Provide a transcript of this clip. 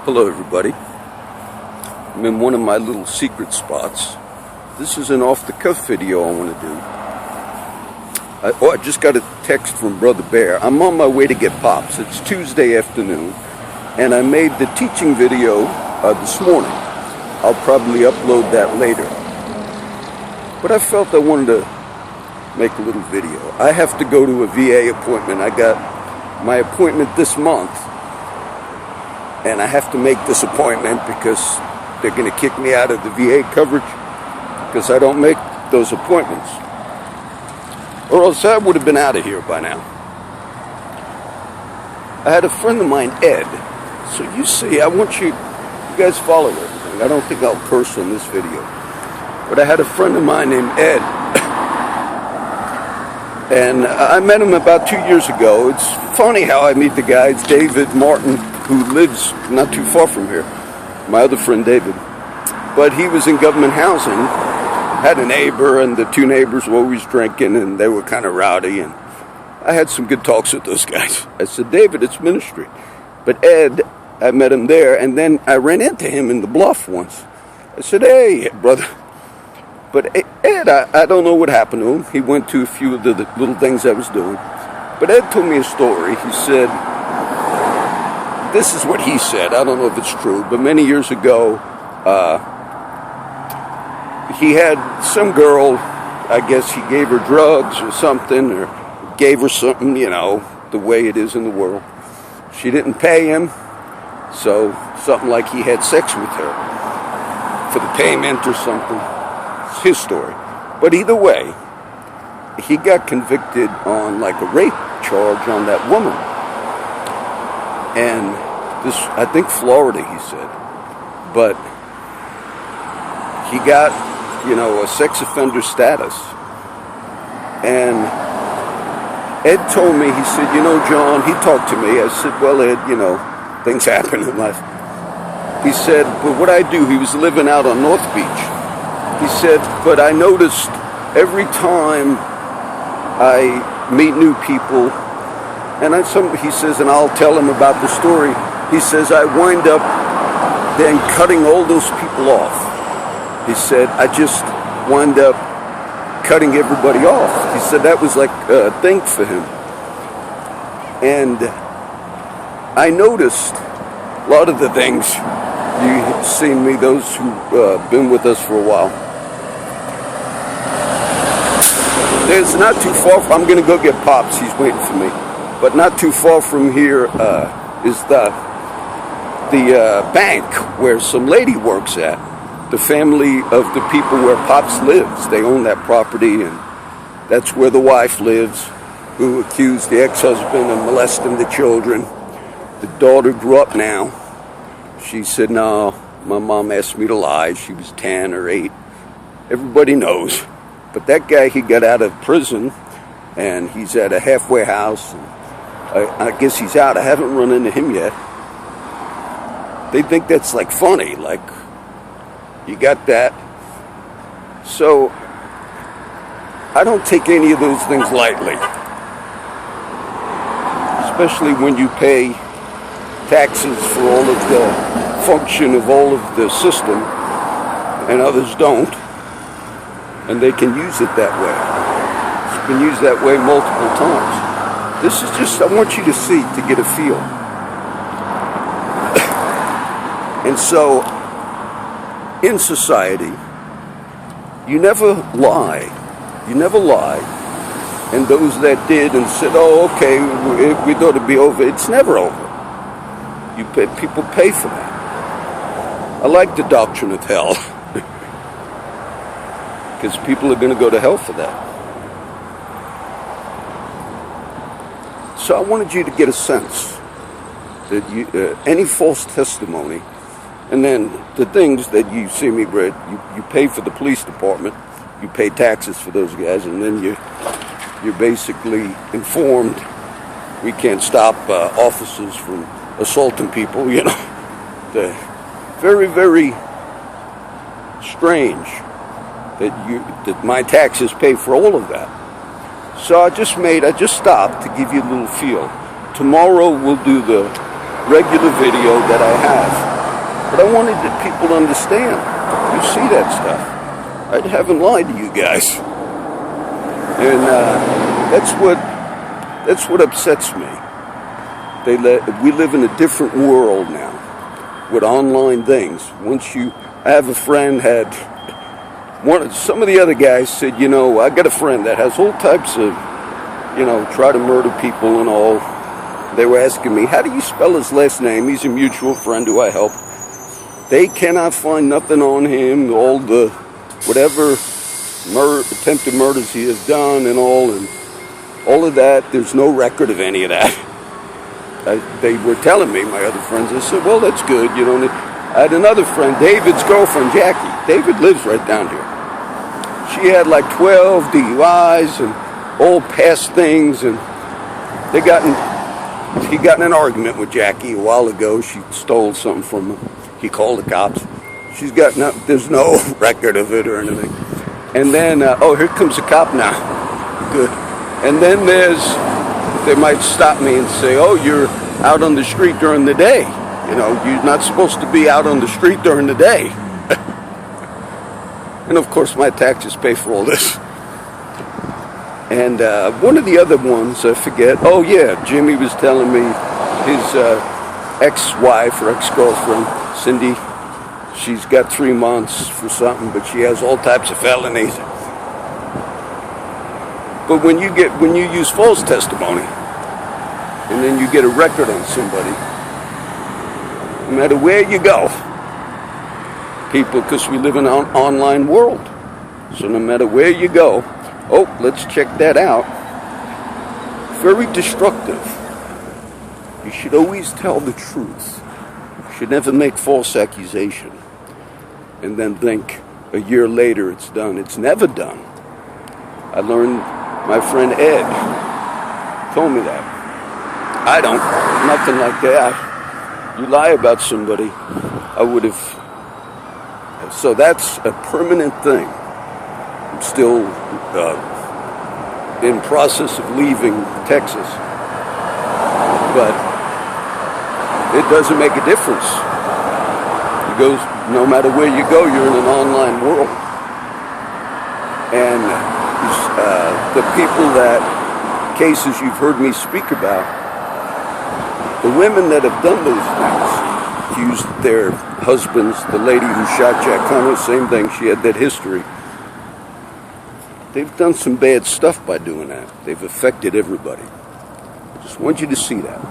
Hello everybody, I'm in one of my little secret spots. This is an off-the-cuff video I want to do. I just got a text from Brother Bear. I'm on my way to get Pops. It's Tuesday afternoon, and I made the teaching video this morning. I'll probably upload that later. But I felt I wanted to make a little video. I have to go to a VA appointment. I got my appointment this month, and I have to make this appointment because they're going to kick me out of the VA coverage because I don't make those appointments. Or else I would have been out of here by now. I had a friend of mine, Ed. So you see, I want you guys follow everything. I don't think I'll curse on this video. But I had a friend of mine named Ed. And I met him about 2 years ago. It's funny how I meet the guy. It's David Martin, who lives not too far from here. My other friend, David. But he was in government housing, had a neighbor, and the two neighbors were always drinking, and they were kind of rowdy, and I had some good talks with those guys. I said, David, it's ministry. But Ed, I met him there, and then I ran into him in the Bluff once. I said, hey, brother. But Ed, I don't know what happened to him. He went to a few of the little things I was doing. But Ed told me a story. He said, this is what he said. I don't know if it's true, but many years ago, he had some girl, I guess he gave her drugs or something, or gave her something, you know, the way it is in the world. She didn't pay him, so something like he had sex with her for the payment or something. It's his story. But either way, he got convicted on like a rape charge on that woman. And this, I think Florida, he said. But he got, you know, a sex offender status. And Ed told me, he said, you know, John, he talked to me. I said, well, Ed, you know, things happen in life. He said, but what I do, he was living out on North Beach. He said, but I noticed every time I meet new people, and he says, and I'll tell him about the story. He says, I wind up then cutting all those people off. He said, I just wind up cutting everybody off. He said that was like a thing for him. And I noticed a lot of the things you've seen me, those who've been with us for a while. There's not too far, I'm going to go get Pops, he's waiting for me. But not too far from here is the bank where some lady works at. The family of the people where Pops lives. They own that property, and that's where the wife lives, who accused the ex-husband of molesting the children. The daughter grew up now. She said, no, my mom asked me to lie. She was 10 or 8. Everybody knows. But that guy, he got out of prison, and he's at a halfway house. I guess he's out. I haven't run into him yet. They think that's like funny, like you got that. So I don't take any of those things lightly, especially when you pay taxes for all of the function of all of the system and others don't, and they can use it that way. It's been used that way multiple times. This is just, I want you to see, to get a feel. And so, in society, you never lie. You never lie. And those that did and said, oh, okay, we thought it'd be over. It's never over. People pay for that. I like the doctrine of hell. Because people are going to go to hell for that. So I wanted you to get a sense that any false testimony, and then the things that you see me read, you pay for the police department, you pay taxes for those guys, and then you're basically informed we can't stop officers from assaulting people, you know. Very, very strange that my taxes pay for all of that. So I just stopped to give you a little feel. Tomorrow we'll do the regular video that I have. But I wanted people to understand. You see that stuff. I haven't lied to you guys. And that's what upsets me. We live in a different world now with online things. I have a friend some of the other guys said, I got a friend that has all types of, try to murder people and all. They were asking me, how do you spell his last name? He's a mutual friend who I help. They cannot find nothing on him, all the whatever attempted murders he has done and all of that. There's no record of any of that. They were telling me, my other friends, I said, well, that's good. I had another friend, David's girlfriend, Jackie. David lives right down here. She had like 12 DUIs and all past things, and he got in an argument with Jackie a while ago. She stole something from him. He called the cops. There's no record of it or anything. And then, here comes the cop now. Good. And then they might stop me and say, oh, you're out on the street during the day. You're not supposed to be out on the street during the day. And of course, my taxes pay for all this. And one of the other ones, I forget. Oh, yeah, Jimmy was telling me his ex-wife or ex-girlfriend, Cindy, she's got 3 months for something, but she has all types of felonies. But when you use false testimony, and then you get a record on somebody, no matter where you go, people, because we live in an online world, so no matter where you go, let's check that out. Very destructive. You should always tell the truth. You should never make false accusation and then think a year later it's done. It's never done. I learned, my friend Ed told me that. I don't. Nothing like that. You lie about somebody, I would have. So that's a permanent thing. I'm still in process of leaving Texas. But it doesn't make a difference. No matter where you go, you're in an online world. And the people cases you've heard me speak about, the women that have done those things, accused their husbands, the lady who shot Jack Connor, same thing, she had that history. They've done some bad stuff by doing that. They've affected everybody. Just want you to see that.